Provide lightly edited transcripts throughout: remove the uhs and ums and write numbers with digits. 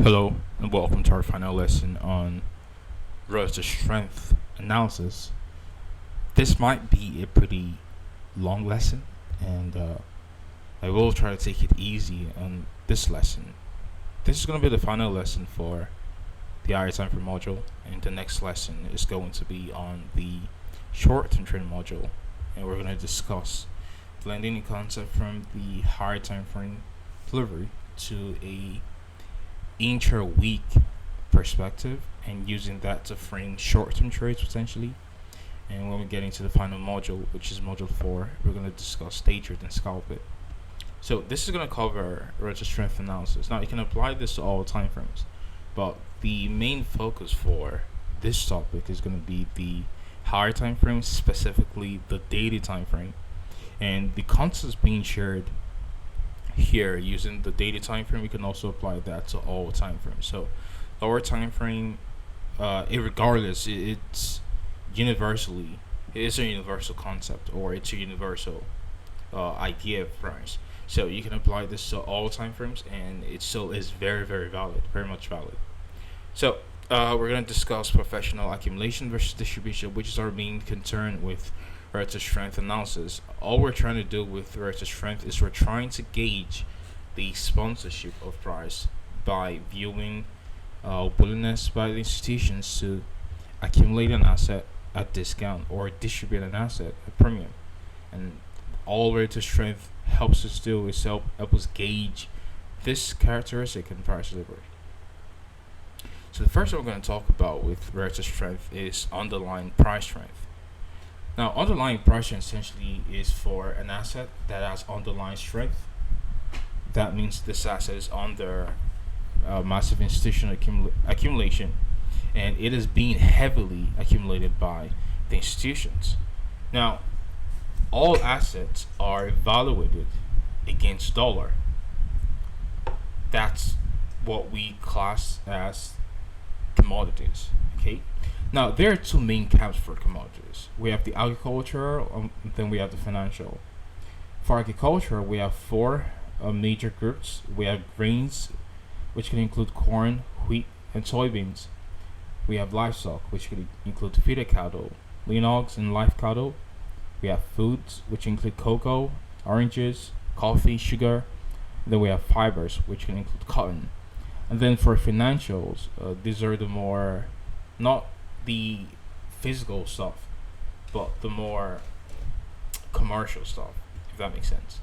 Hello and welcome to our final lesson on relative strength analysis. This might be a pretty long lesson, and I will try to take it easy on this lesson. This is going to be the final lesson for the higher time frame module, and the next lesson is going to be on the short term trade module, and we're going to discuss blending the concept from the higher time frame delivery to a intra-week perspective and using that to frame short-term trades potentially. And when we get into the final module, which is module 4, we're going to discuss day trade and scalp it. So this is going to cover relative strength analysis. Now you can apply this to all time frames, but the main focus for this topic is going to be the higher time frame, specifically the daily time frame, and the concepts being shared here using the daily time frame. We can also apply that to all time frames. So lower time frame, regardless, it's universally, it is a universal concept, or it's a universal idea of price. So you can apply this to all time frames, and it still is very, very valid, very much valid. So we're going to discuss professional accumulation versus distribution, which is our main concern with relative strength analysis. All we're trying to do with relative strength is we're trying to gauge the sponsorship of price by viewing willingness by the institutions to accumulate an asset at discount or distribute an asset at premium. And all relative strength helps us do is help us gauge this characteristic in price delivery. So the first one we're going to talk about with relative strength is underlying price strength. Now, underlying price strength essentially is for an asset that has underlying strength. That means this asset is under massive institutional accumulation, and it is being heavily accumulated by the institutions. Now, all assets are evaluated against dollar. That's what we class as commodities. Okay. Now, there are two main camps for commodities. We have the agricultural, then we have the financial. For agriculture, we have four major groups. We have grains, which can include corn, wheat, and soybeans. We have livestock, which can include feeder cattle, lean hogs, and live cattle. We have foods, which include cocoa, oranges, coffee, sugar. Then we have fibers, which can include cotton. And then for financials, these are the more, not the physical stuff, but the more commercial stuff, if that makes sense.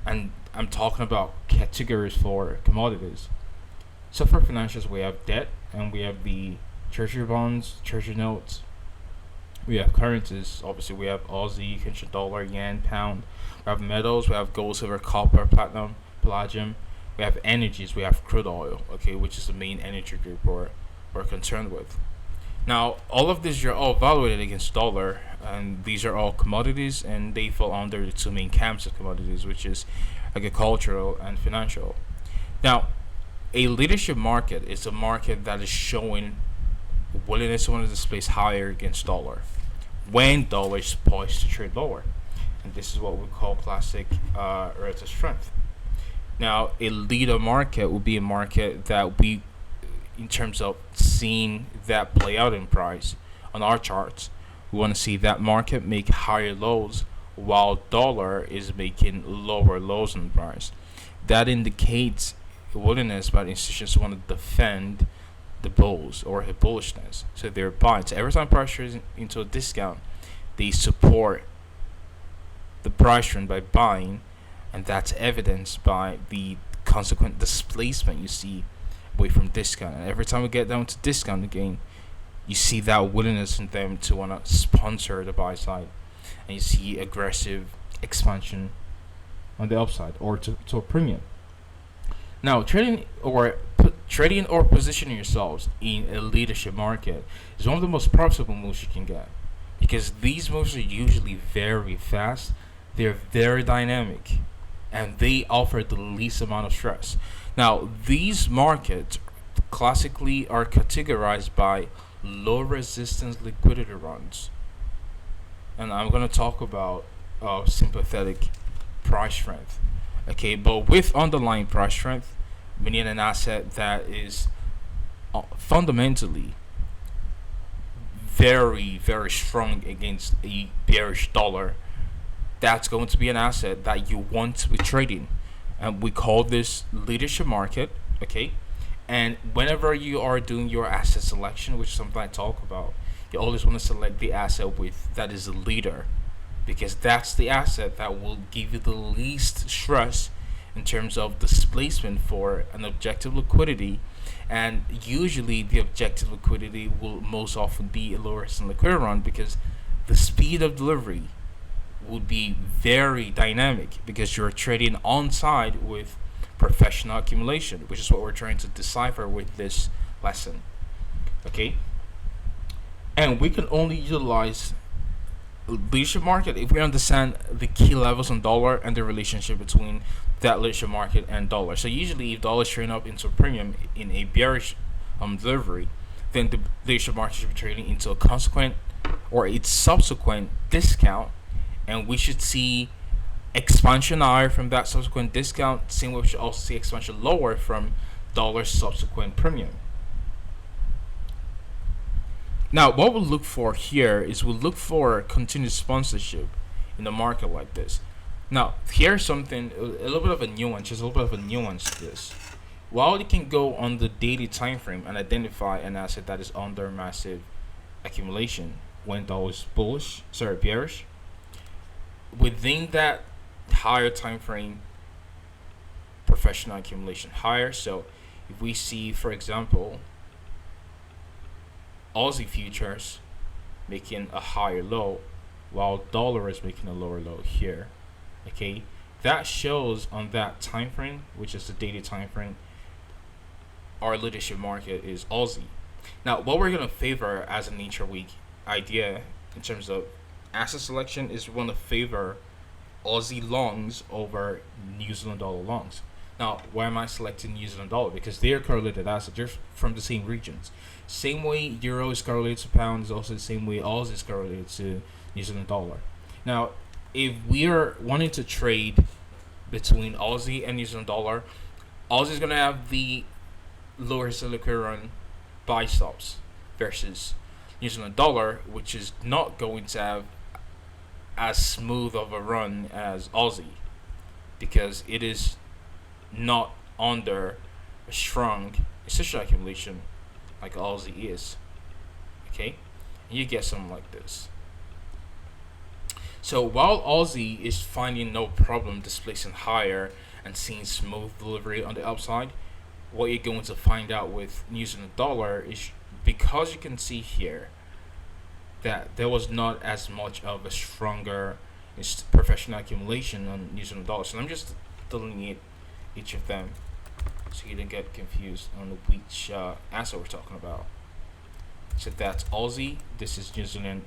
And I'm talking about categories for commodities. So for financials, we have debt, and we have the treasury bonds, treasury notes. We have currencies. Obviously, we have Aussie, Canadian dollar, yen, pound. We have metals. We have gold, silver, copper, platinum, palladium. We have energies. We have crude oil. Okay, which is the main energy group we're concerned with. Now, all of these are all evaluated against dollar, and these are all commodities, and they fall under the two main camps of commodities, which is agricultural and financial. Now, a leadership market is a market that is showing willingness to want to displace higher against dollar when dollar is poised to trade lower, and this is what we call classic relative strength. Now, a leader market will be a market that we, in terms of seeing that play out in price on our charts, we want to see that market make higher lows while dollar is making lower lows in price. That indicates willingness by the institutions to want to defend the bulls or the bullishness. So they're buying. So every time price trades into a discount, they support the price trend by buying, and that's evidenced by the consequent displacement you see away from discount. And every time we get down to discount again, you see that willingness in them to want to sponsor the buy side, and you see aggressive expansion on the upside or to a premium. Now, trading or positioning yourselves in a leadership market is one of the most profitable moves you can get, because these moves are usually very fast, they're very dynamic, and they offer the least amount of stress. Now, these markets classically are categorized by low resistance liquidity runs, and I'm going to talk about sympathetic price strength. Okay, but with underlying price strength, meaning an asset that is fundamentally very, very strong against a bearish dollar, that's going to be an asset that you want to be trading. And we call this leadership market, okay? And whenever you are doing your asset selection, which is something I talk about, you always want to select the asset with that is a leader, because that's the asset that will give you the least stress in terms of displacement for an objective liquidity. And usually the objective liquidity will most often be a lower risk liquidity run, because the speed of delivery would be very dynamic, because you're trading on side with professional accumulation, which is what we're trying to decipher with this lesson. Okay? And we can only utilize leadership market if we understand the key levels on dollar and the relationship between that leadership market and dollar. So usually if dollar is trading up into a premium in a bearish delivery, then the leadership market should be trading into a consequent or its subsequent discount, and we should see expansion higher from that subsequent discount. Same way we should also see expansion lower from dollar's subsequent premium. Now, what we'll look for here is we'll look for continued sponsorship in a market like this. Now, here's something, a little bit of a nuance, just a little bit of a nuance to this. While you can go on the daily time frame and identify an asset that is under massive accumulation when dollar is bearish, within that higher time frame, professional accumulation higher. So if we see, for example, Aussie futures making a higher low while dollar is making a lower low here, okay, that shows on that time frame, which is the daily time frame, our leadership market is Aussie. Now, what we're going to favor as an intra-week idea in terms of asset selection is we want to favor Aussie longs over New Zealand dollar longs. Now, why am I selecting New Zealand dollar? Because they are correlated assets. They're from the same regions. Same way euro is correlated to pound is also the same way Aussie is correlated to New Zealand dollar. Now, if we are wanting to trade between Aussie and New Zealand dollar, Aussie is going to have the lower liquidity run buy stops versus New Zealand dollar, which is not going to have as smooth of a run as Aussie, because it is not under a strong institutional accumulation like Aussie is. Okay, and you get something like this. So while Aussie is finding no problem displacing higher and seeing smooth delivery on the upside, what you're going to find out with New Zealand dollar is, because you can see here that there was not as much of a stronger professional accumulation on New Zealand dollar. So I'm just delineate each of them so you don't get confused on which asset we're talking about. So that's Aussie, this is New Zealand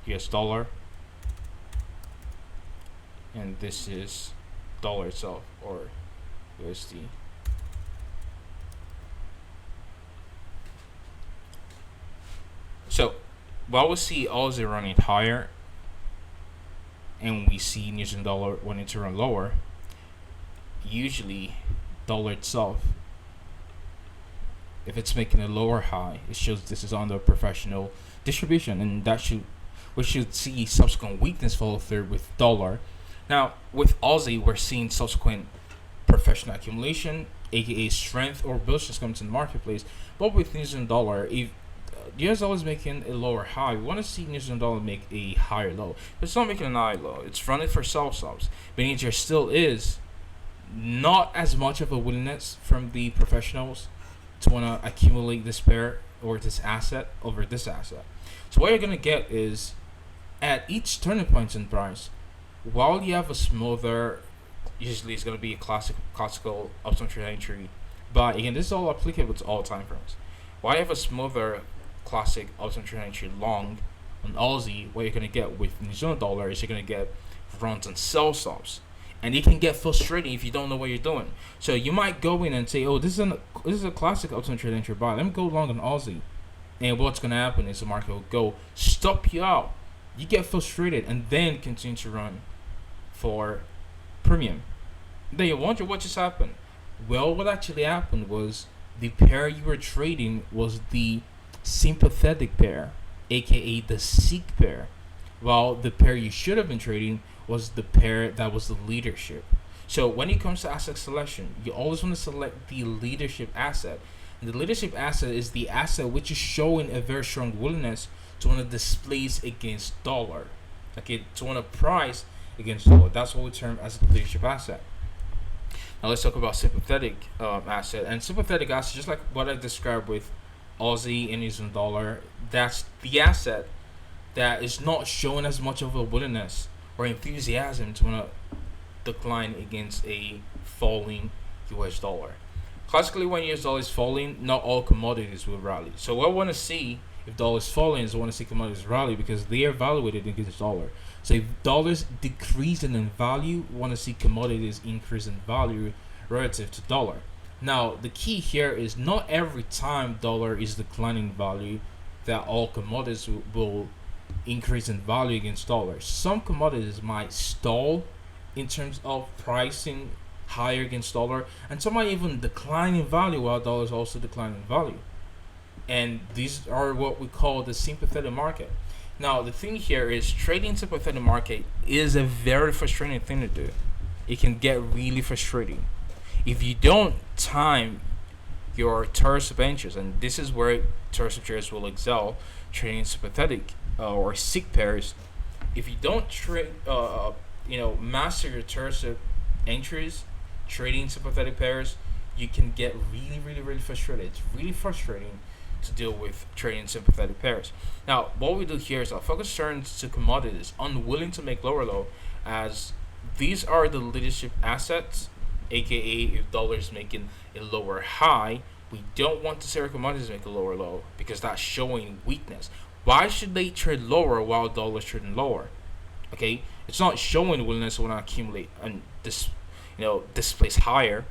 US dollar, and this is dollar itself, or USD. So while we see Aussie running higher and we see New Zealand dollar wanting to run lower, usually dollar itself, if it's making a lower high, it shows this is under professional distribution, and we should see subsequent weakness follow through with dollar. Now with Aussie, we're seeing subsequent professional accumulation, aka strength or bullishness comes in the marketplace. But with New Zealand dollar, if US dollar is making a lower high, we want to see New Zealand dollar make a higher low. But it's not making an high low. It's running for sell stops. Meaning there still is not as much of a willingness from the professionals to want to accumulate this pair or this asset over this asset. So what you're going to get is, at each turning point in price, while you have a smoother, usually it's going to be a classical uptrend trade entry, but again, this is all applicable to all time frames. While you have a smoother classic uptrend trade entry long on Aussie, what you're going to get with New Zealand dollar is you're going to get runs and sell stops. And it can get frustrating if you don't know what you're doing. So you might go in and say, "Oh, this is a classic uptrend trade entry buy. Let me go long on Aussie." And what's gonna happen is the market will go stop you out. You get frustrated and then continue to run for premium. Then you wonder what just happened. Well, what actually happened was the pair you were trading was the sympathetic pair, aka the seek pair, while the pair you should have been trading was the pair that was the leadership. So when it comes to asset selection, you always want to select the leadership asset. And the leadership asset is the asset which is showing a very strong willingness to want to displace against dollar. Okay, to want to price against dollar. That's what we term as the leadership asset. Now let's talk about sympathetic asset. And sympathetic asset, just like what I described with Aussie and New Zealand dollar, that's the asset that is not showing as much of a willingness or enthusiasm to want to decline against a falling US dollar. Classically, when US dollar is falling, not all commodities will rally. So what I want to see if dollar is falling is I want to see commodities rally because they are evaluated against dollar. So if dollars decrease in value, we want to see commodities increase in value relative to dollar. Now the key here is not every time dollar is declining in value that all commodities will increase in value against dollar. Some commodities might stall in terms of pricing higher against dollar, and some might even decline in value while dollars also decline in value. And these are what we call the sympathetic market. Now the thing here is trading sympathetic market is a very frustrating thing to do. It can get really frustrating if you don't time your turns of entries, and this is where turns of traders will excel trading sympathetic or seek pairs. If you don't trade, master your turns of entries trading sympathetic pairs, you can get really, really, really frustrated. It's really frustrating to deal with trading sympathetic pairs. Now, what we do here is our focus turns to commodities, unwilling to make lower low, as these are the leadership assets, aka if dollar is making a lower high, we don't want to see our commodities make a lower low because that's showing weakness. Why should they trade lower while dollar is trading lower? Okay, it's not showing willingness to want to accumulate and displace higher.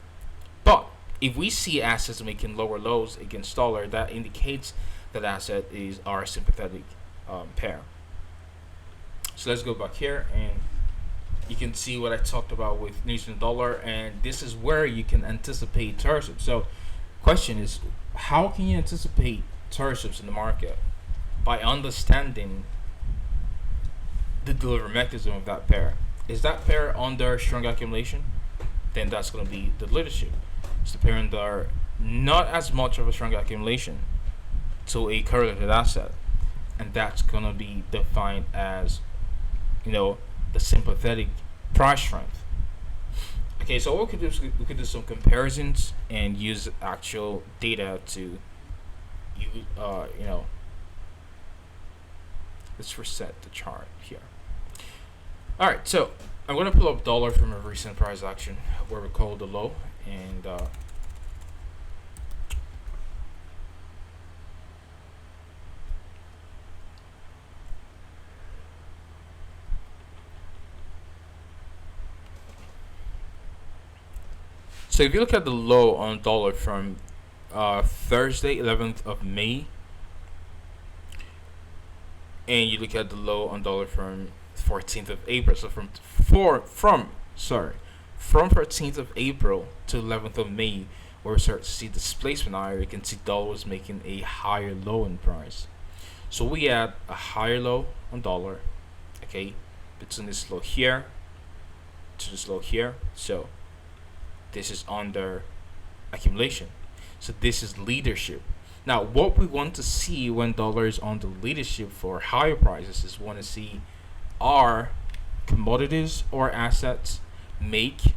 But if we see assets making lower lows against dollar, that indicates that asset is our sympathetic pair. So let's go back here and you can see what I talked about with New Zealand dollar, and this is where you can anticipate tursups. So question is, how can you anticipate tursups in the market? By understanding the delivery mechanism of that pair. Is that pair under strong accumulation? Then that's going to be the leadership. It's the pair under not as much of a strong accumulation to a correlated asset, and that's going to be defined as, the sympathetic price strength. Okay, so what we could do is we could do some comparisons and use actual data to, let's reset the chart here. All right, so I'm going to pull up dollar from a recent price action where we call the low, and so if you look at the low on dollar from Thursday, 11th of May, and you look at the low on dollar from 14th of April. So from 14th of April to 11th of May, where we start to see displacement higher, you can see dollar was making a higher low in price. So we had a higher low on dollar, okay, between this low here to this low here. So this is under accumulation. So this is leadership. Now, what we want to see when dollar is on the leadership for higher prices is we want to see are commodities or assets make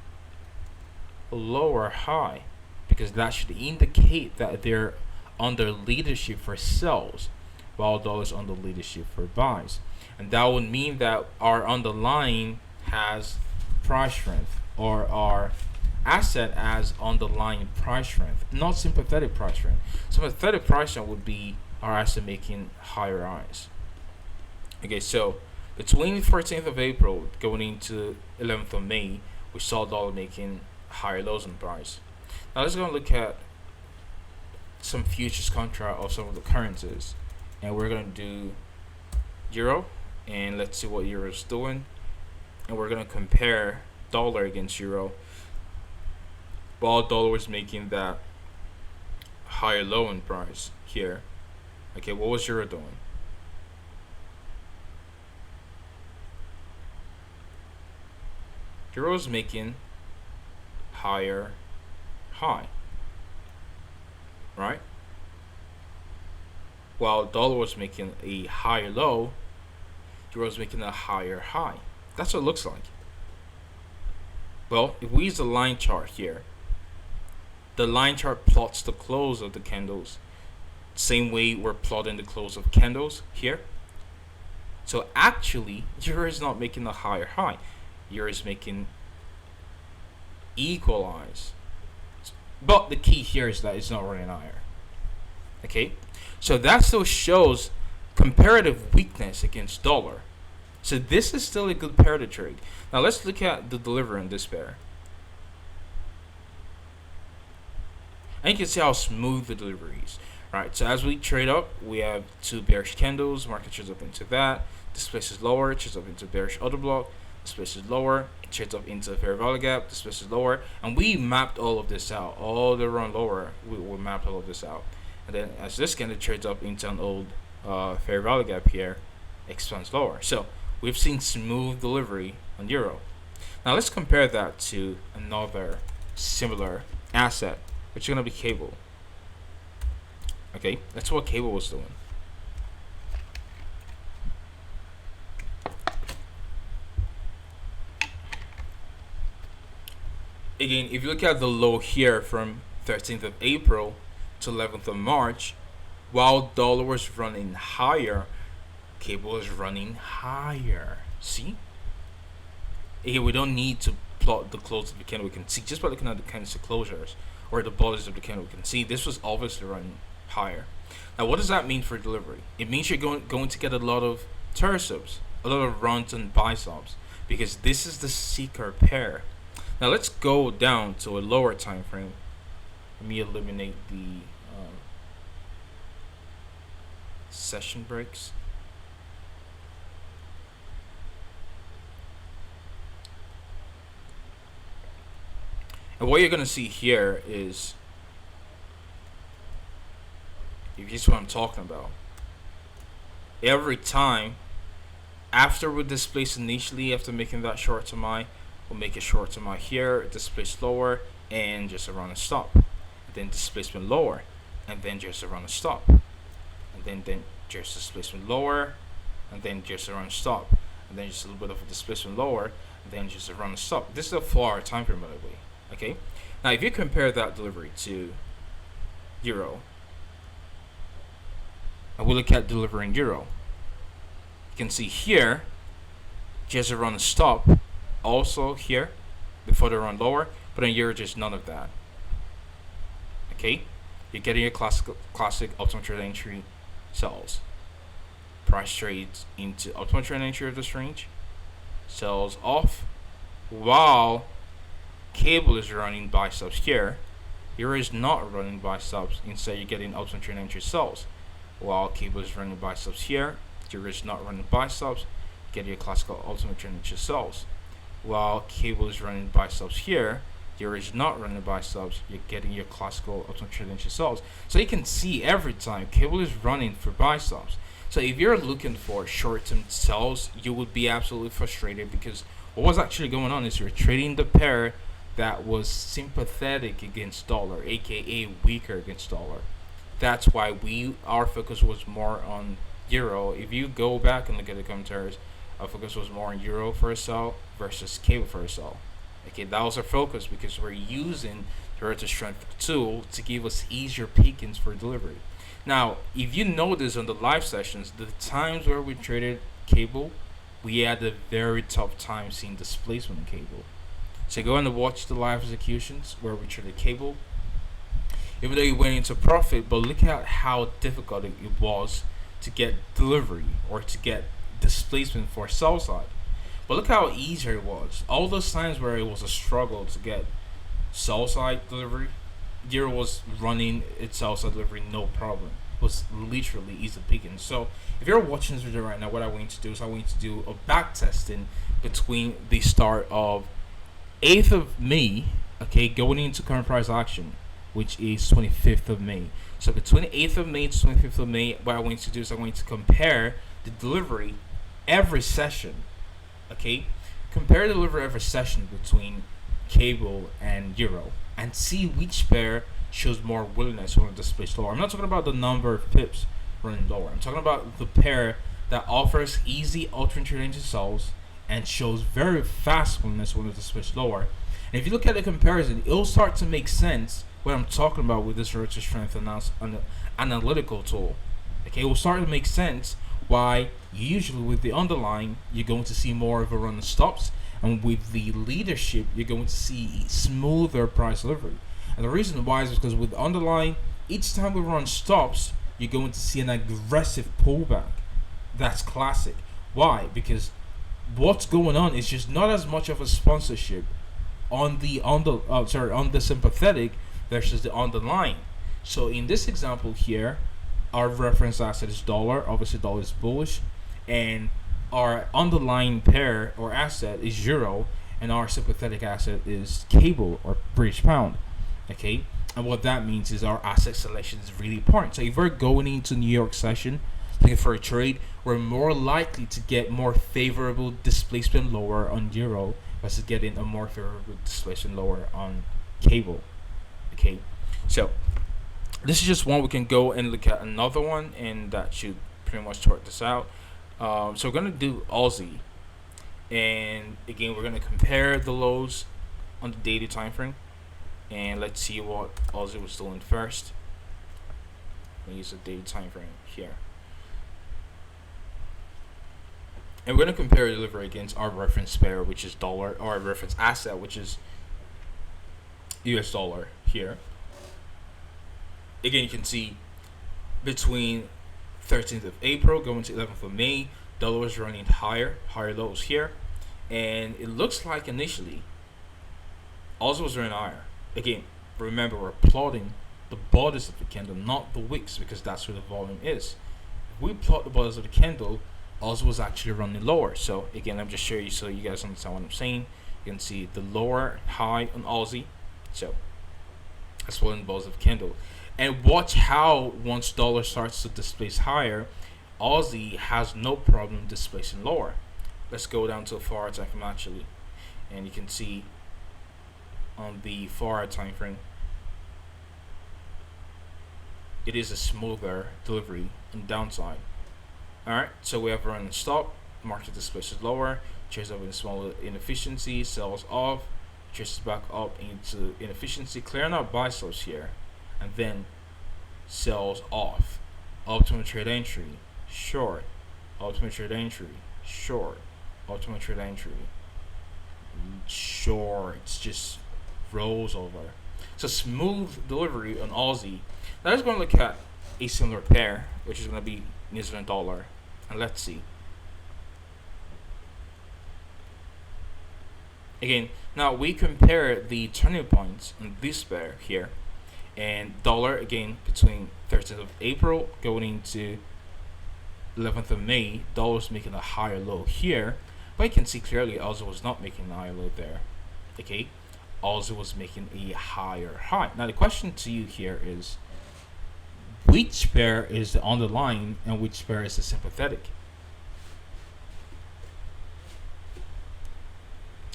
a lower high, because that should indicate that they're under leadership for sells while dollars under leadership for buys, and that would mean that our underlying has price strength, or our asset as underlying price strength, not sympathetic price strength. Sympathetic price strength would be our asset making higher highs. Okay, so between 14th of April going into 11th of May, we saw dollar making higher lows in price. Now let's go and look at some futures contract of some of the currencies, and we're going to do euro, and let's see what euro is doing, and we're going to compare dollar against euro. while dollar was making that higher low in price here. Okay, what was euro doing? Euro was making higher high, right? While dollar was making a higher low, euro was making a higher high. That's what it looks like. Well, if we use the line chart here, the line chart plots the close of the candles, same way we're plotting the close of candles here. So actually, euro is not making a higher high. Euro is making equalize. But the key here is that it's not running higher. Okay, so that still shows comparative weakness against dollar. So this is still a good pair to trade. Now let's look at the delivery in this pair. And you can see how smooth the delivery is. Right, so as we trade up, we have two bearish candles. Market trades up into that. This place is lower, trades up into bearish order block. This place is lower, trades up into fair value gap. This place is lower, and we mapped all of this out. All the run lower, we mapped all of this out. And then as this candle trades up into an old fair value gap here, expands lower. So we've seen smooth delivery on euro. Now let's compare that to another similar asset, which is gonna be cable. Okay, that's what cable was doing. Again, if you look at the low here from 13th of April to 11th of March, while dollar was running higher, cable is running higher. See? Again, we don't need to plot the close of the candle. We can see just by looking at the candlestick closures or the bodies of the candle. We can see this was obviously running higher. Now, what does that mean for delivery? It means you're going to get a lot of tertiums, a lot of runs and buy stops, because this is the seeker pair. Now let's go down to a lower time frame. Let me eliminate the session breaks. And what you're gonna see here is, if this is what I'm talking about, every time after we displace initially, after making that short to my, we'll make a short to my here, displace lower, and just around a stop. And then displacement lower, and then just around a stop. And then just displacement lower, and then just around a stop. And then just a little bit of a displacement lower, and then just around a stop. This is a 4-hour time frame, by the way. Okay? Now if you compare that delivery to euro, and we look at delivering euro, you can see here, just around a stop, also here before they run lower, but in euro just none of that. Okay, you're getting your classic optimal trade entry sells, price trades into optimal trade entry of this range, sells off, while cable is running buy stops here. Euro is not running buy stops, instead you're getting optimal trade entry sells, while cable is running buy stops here. Euro is not running buy stops, get your classical ultimate trade entry sells, while cable is running buy stops here. Euro is not running buy stops, you're getting your classical ultimate trade entry sells. So you can see every time cable is running for buy stops. So if you're looking for short-term sells, you would be absolutely frustrated, because what was actually going on is you're trading the pair that was sympathetic against dollar, aka weaker against dollar. That's why our focus was more on euro. If you go back and look at the commentaries, our focus was more on euro for a sell versus cable for a sell. Okay, that was our focus, because we're using the relative strength tool to give us easier pickings for delivery. Now, if you notice on the live sessions, the times where we traded cable, we had a very tough time seeing displacement in cable. So go and watch the live executions where we traded cable. Even though you went into profit, but look at how difficult it was to get delivery or to get displacement for sell side. But look how easy it was. All those times where it was a struggle to get sell side delivery, euro was running its sell side delivery no problem. It was literally easy picking. So if you're watching this video right now, what I want you to do is I want you to do a back testing between the start of 8th of May Okay, going into current price action, which is 25th of May. So the 28th of May to 25th of May, what I'm going to do is I'm going to compare the delivery every session. Okay, compare the delivery every session between cable and euro and see which pair shows more willingness when it displays lower. I'm not talking about the number of pips running lower. I'm talking about the pair that offers easy alternate range sells and shows very fast willingness when it displays lower. And if you look at the comparison, it'll start to make sense what I'm talking about with this relative strength analytical tool. Okay, it will start to make sense why usually with the underlying you're going to see more of a run and stops, and with the leadership you're going to see smoother price delivery. And the reason why is because with underlying, each time we run stops, you're going to see an aggressive pullback. That's classic. Why? Because what's going on is just not as much of a sponsorship on the sympathetic versus the underlying. So in this example here, our reference asset is dollar. Obviously, dollar is bullish, and our underlying pair or asset is euro, and our sympathetic asset is cable or British pound. Okay, and what that means is our asset selection is really important. So if we're going into New York session looking for a trade, we're more likely to get more favorable displacement lower on euro versus getting a more favorable displacement lower on cable. Okay, so this is just one. We can go and look at another one, and that should pretty much sort this out. So we're gonna do Aussie, and again we're gonna compare the lows on the daily time frame, and let's see what Aussie was doing first. We use the daily time frame here, and we're gonna compare delivery against our reference pair, which is dollar, or our reference asset, which is US dollar here. Again, you can see between 13th of April going to 11th of May, dollar was running higher lows here, and it looks like initially also was running higher. Again, remember we're plotting the borders of the candle, not the wicks, because that's where the volume is. If we plot the borders of the candle, also was actually running lower. So again, let me just show you so you guys understand what I'm saying. You can see the lower high on Aussie, so that's following the borders of the candle. And watch how once dollar starts to displace higher, Aussie has no problem displacing lower. Let's go down to a 4 hour time frame actually, and you can see on the 4 hour time frame it is a smoother delivery on downside. Alright, so we have a run and stop, market displaces lower, trades up in smaller inefficiency, sells off, trades back up into inefficiency, clearing out buy stops here, and then sells off. Ultimate trade entry, short. Ultimate trade entry, short. Ultimate trade entry, short. It's just rolls over. So smooth delivery on Aussie. Now let's go and look at a similar pair, which is going to be New Zealand dollar, and let's see. Again, now we compare the turning points in this pair here, and dollar again between 13th of April going into 11th of May, dollar was making a higher low here, but you can see clearly Aussie was not making a higher low there. Okay, Aussie was making a higher high. Now the question to you here is, which pair is the underlying and which pair is the sympathetic?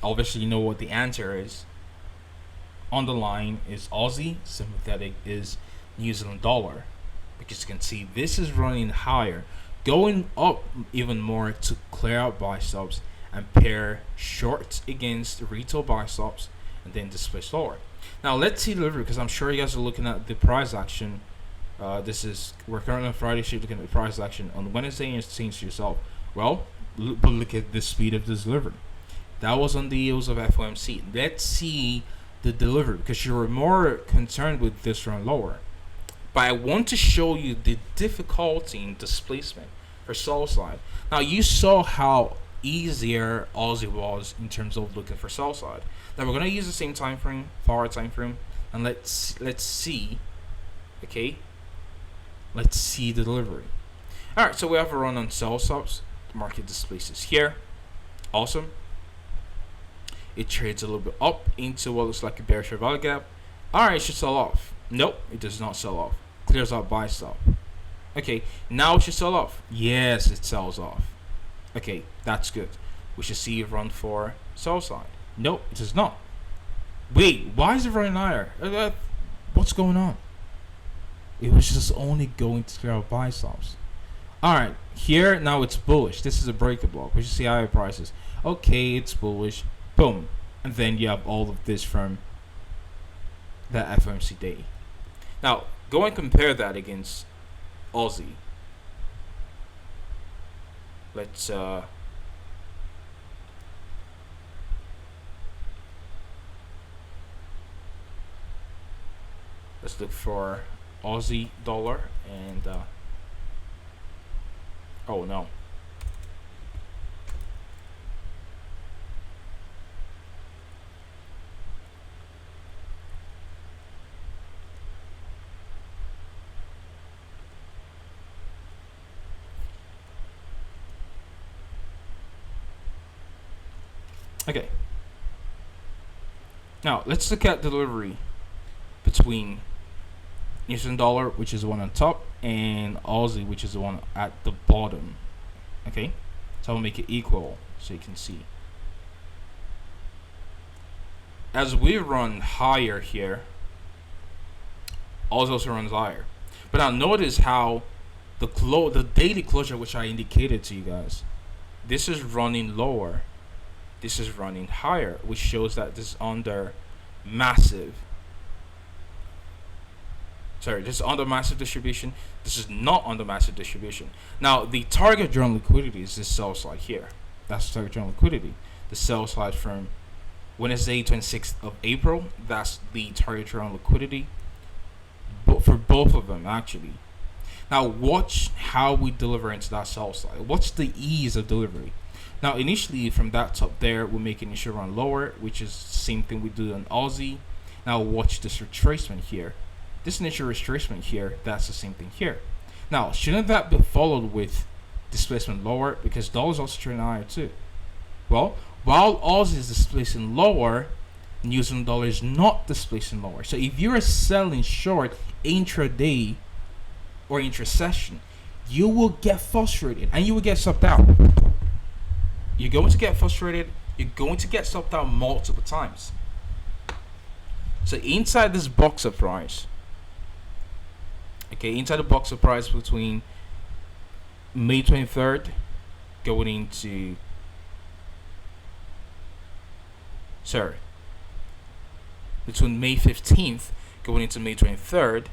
Obviously, you know what the answer is. Underlying is Aussie, sympathetic is New Zealand dollar. Because you can see this is running higher, going up even more to clear out buy stops and pair shorts against retail buy stops and then displace lower. Now let's see delivery, because I'm sure you guys are looking at the price action. We're currently on Friday, so you're looking at the price action on Wednesday, and you're saying to yourself, well, but look at the speed of this delivery. That was on the heels of FOMC. Let's see the delivery, because you were more concerned with this run lower. But I want to show you the difficulty in displacement for sell side. Now you saw how easier Aussie was in terms of looking for sell side. Now we're gonna use the same time frame, 4 hour time frame, and let's see. Okay, let's see the delivery. All right, so we have a run on sell stops. The market displaces here. Awesome. It trades a little bit up into what looks like a bearish value gap. Alright, it should sell off. Nope, it does not sell off. Clears out buy stop. Okay, now it should sell off. Yes, it sells off. Okay, that's good. We should see it run for sell side. Nope, it does not. Wait, why is it running higher? What's going on? It was just only going to clear out buy stops. Alright, here now it's bullish. This is a breaker block. We should see higher prices. Okay, it's bullish. Boom. And then you have all of this from the FOMC day. Now, go and compare that against Aussie. Let's look for Aussie dollar and oh no. Okay. Now let's look at delivery between New Zealand dollar, which is the one on top, and Aussie, which is the one at the bottom. Okay, so I'll make it equal so you can see. As we run higher here, Aussie also runs higher. But now notice how the daily closure, which I indicated to you guys, this is running lower. This is running higher, which shows that this is under massive. Sorry, this is under massive distribution. This is not under massive distribution. Now, the target journal liquidity is this sell slide here. That's the target journal liquidity. The sell slide from Wednesday, 26th of April. That's the target journal liquidity. But for both of them, actually. Now, watch how we deliver into that sell slide. What's the ease of delivery? Now, initially, from that top there, we make initial run lower, which is the same thing we do on Aussie. Now, watch this retracement here. This initial retracement here, that's the same thing here. Now, shouldn't that be followed with displacement lower? Because dollar's also trading higher too. Well, while Aussie is displacing lower, New Zealand dollar is not displacing lower. So if you're selling short intraday or intra-session, you will get frustrated and you will get subbed out. You're going to get frustrated. You're going to get stopped out multiple times. So inside this box of price, okay, inside the box of price between May 23rd going into, sorry, between May 15th going into May 23rd,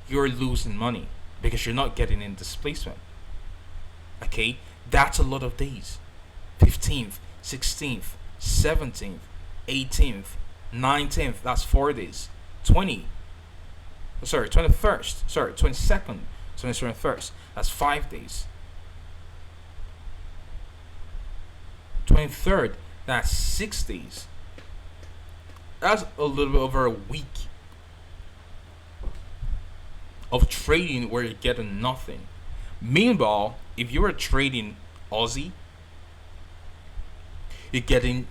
you're losing money because you're not getting in displacement. Okay, that's a lot of days. 15th, 16th, 17th, 18th, 19th, that's 4 days. 21st, 22nd, 21st, that's 5 days. 23rd, that's 6 days. That's a little bit over a week of trading where you're getting nothing. Meanwhile, if you are trading Aussie, you're getting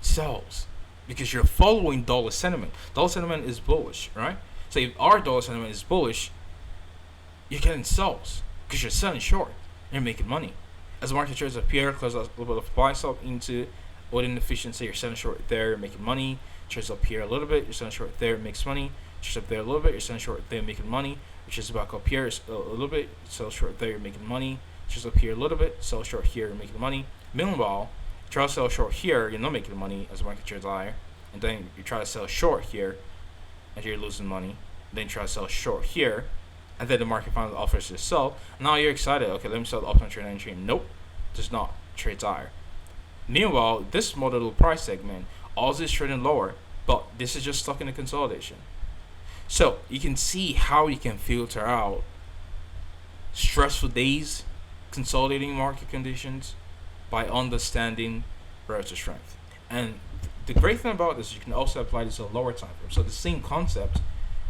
sells because you're following dollar sentiment. Dollar sentiment is bullish, right? So if our dollar sentiment is bullish, you're getting sells because you're selling short and you're making money. As market trades appear, close a little bit of buy stop into what inefficiency, you're selling short there, you're making money. Trades up here a little bit, you're selling short there, makes money. Trades up there a little bit, you're selling short there, making money. Which is back up here a little bit, sell short there, you're making money. Just up here a little bit, sell short here, you're making money. Meanwhile, try to sell short here, you're not making money as market trades higher. And then you try to sell short here, and you're losing money. Then you try to sell short here, and then the market finally offers you to sell. Now you're excited, okay, let me sell the uptrend trade entry. Nope, does not, trades higher. Meanwhile, this small little price segment, Aussie is trading lower, but this is just stuck in the consolidation. So you can see how you can filter out stressful days, consolidating market conditions by understanding relative strength. And the great thing about this, you can also apply this on lower time frame. So the same concept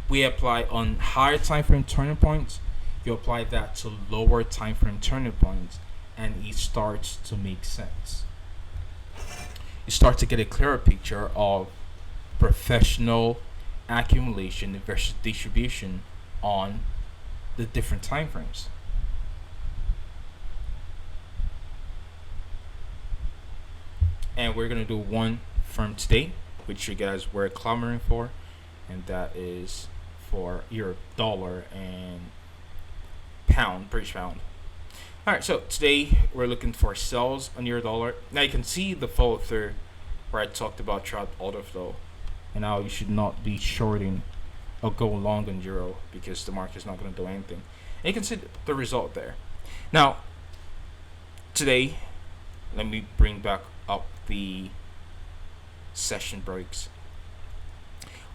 we apply on higher time frame turning points, you apply that to lower time frame turning points, and it starts to make sense. you start to get a clearer picture of professional accumulation versus distribution on the different time frames. And we're gonna do one from today, which you guys were clamoring for, and that is for your dollar and pound, British pound. All right, so today we're looking for sells on your dollar. Now you can see the follow through where I talked about trap order flow, and now you should not be shorting or go long on euro because the market is not going to do anything. And you can see the result there. Now today, let me bring back up the session breaks.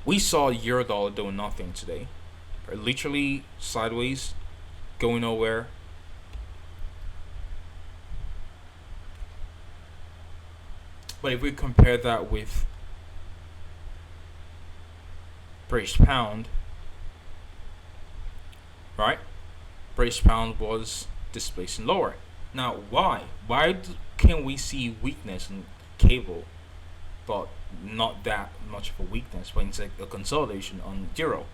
We saw euro dollar doing nothing today, literally sideways, going nowhere. But if we compare that with British pound, right? British pound was displacing lower. Now, why? Why can we see weakness in cable, but not that much of a weakness when it's like a consolidation on euro?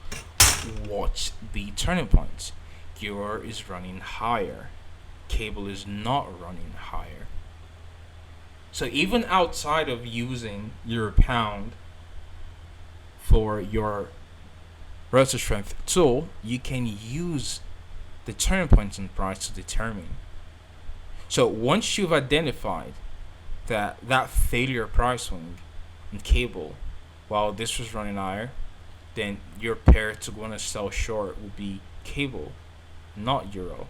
Watch the turning points. Euro is running higher. Cable is not running higher. So even outside of using your pound for your relative strength tool, you can use the turning points in price to determine. So once you've identified that failure price swing in cable, while this was running higher, then your pair to want to sell short would be cable, not euro.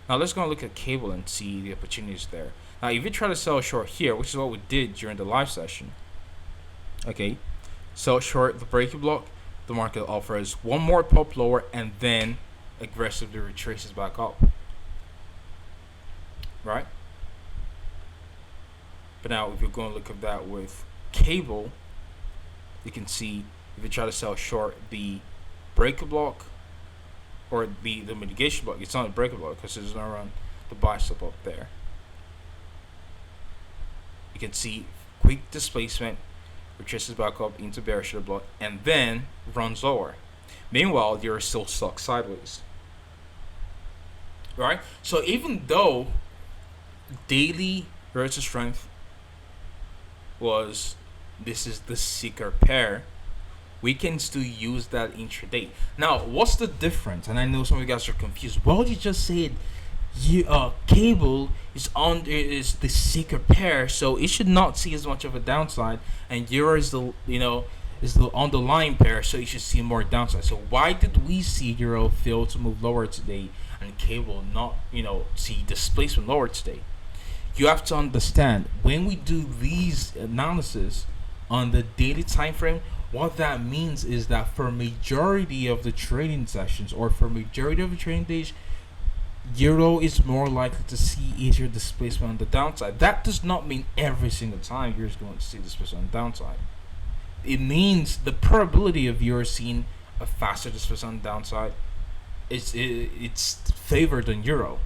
Now let's go look at cable and see the opportunities there. Now if you try to sell short here, which is what we did during the live session, okay, sell short the breaking block, the market offers one more pop lower and then aggressively retraces back up, right? But now if you're going to look at that with cable, you can see if you try to sell short the breaker block or the mitigation block, it's not a breaker block because it's not around the buy stop up there. You can see quick displacement, retraces back up into bearish block, and then runs lower. Meanwhile, you're still stuck sideways. Right? So even though daily relative strength was this is the seeker pair, we can still use that intraday. Now, what's the difference? And I know some of you guys are confused. Well, you just said cable is the seeker pair, so it should not see as much of a downside, and euro is the underlying pair, so you should see more downside. So why did we see euro fail to move lower today and cable not see displacement lower today? You have to understand when we do these analysis on the daily time frame, what that means is that for majority of the trading sessions or for majority of the trading days, euro is more likely to see easier displacement on the downside. That does not mean every single time you're going to see displacement on the downside. It means the probability of euro seeing a faster displacement on the downside it's favored than euro.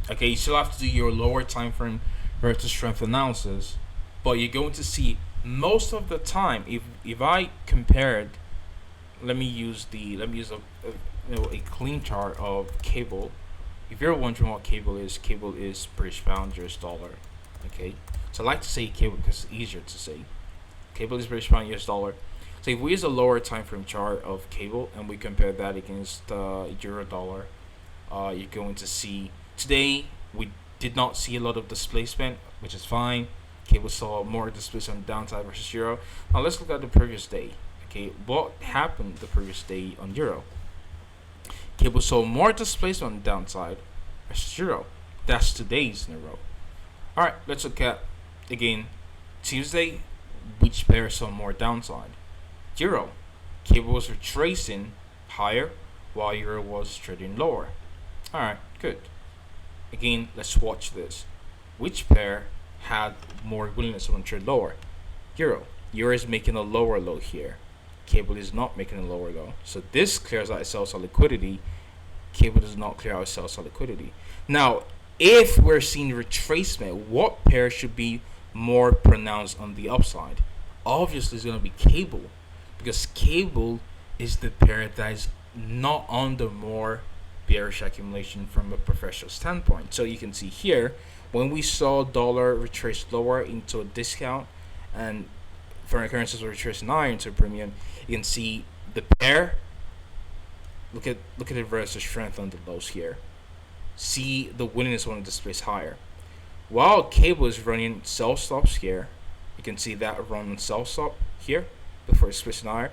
Okay, you still have to do your lower time frame relative strength analysis, but you're going to see most of the time if I compared, let me use a clean chart of cable. If you're wondering what cable is British pound, US dollar. Okay, so I like to say cable because it's easier to say. Cable is British pound, US dollar. So if we use a lower time frame chart of cable and we compare that against euro dollar, you're going to see today we did not see a lot of displacement, which is fine. Cable saw more displacement on downside versus euro. Now let's look at the previous day. Okay, what happened the previous day on euro? Cable saw more displacement on the downside versus euro. That's 2 days in a row. Alright, let's look at again Tuesday, which pair saw more downside? Euro. Cable was retracing higher while euro was trading lower. Alright, good. Again, let's watch this. Which pair had more willingness to trade lower? Euro. Euro is making a lower low here. Cable is not making a lower low. So this clears out sell liquidity. Cable does not clear out sell liquidity. Now, if we're seeing retracement, what pair should be more pronounced on the upside. Obviously, it's going to be cable, because cable is the pair that is not under more bearish accumulation from a professional standpoint. So you can see here, when we saw dollar retrace lower into a discount and foreign currencies retrace higher into a premium, you can see the pair. Look at the versus strength on the lows here. See the willingness when it displays higher. While cable is running sell stops here, you can see that run sell stop here before it's switching higher.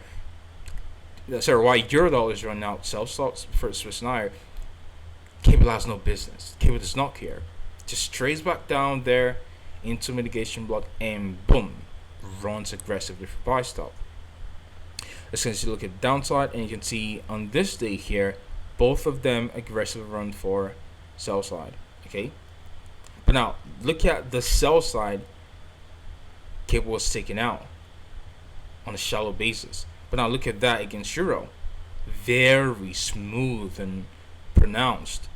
Sorry, while Eurodollar is running out sell stops before it's switching higher, cable has no business. Cable does not care. Just trades back down there into mitigation block and boom, runs aggressively for buy stop. Let's continue to look at the downside, and you can see on this day here, both of them aggressive run for sell side. Okay, but now look at the sell side. Cable was taken out on a shallow basis, but now look at that against euro, very smooth and pronounced.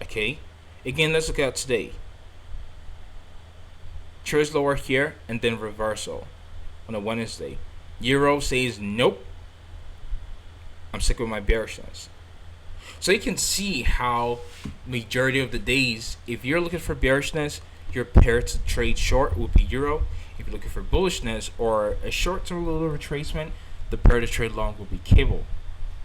Okay, again, let's look at today. Trades lower here and then reversal on a Wednesday. Euro says nope, I'm sick with my bearishness. So you can see how majority of the days, if you're looking for bearishness, your pair to trade short would be euro. If you're looking for bullishness or a short-term little retracement, the pair to trade long will be cable.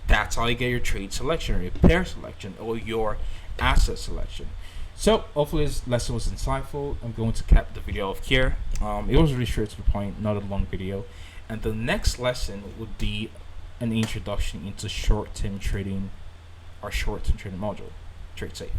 That's how you get your trade selection, or your pair selection, or your asset selection. So hopefully this lesson was insightful. I'm going to cap the video off here. It was really straight to the point, not a long video. And the next lesson would be an introduction into short-term trading, our short-term trading module. Trade safe.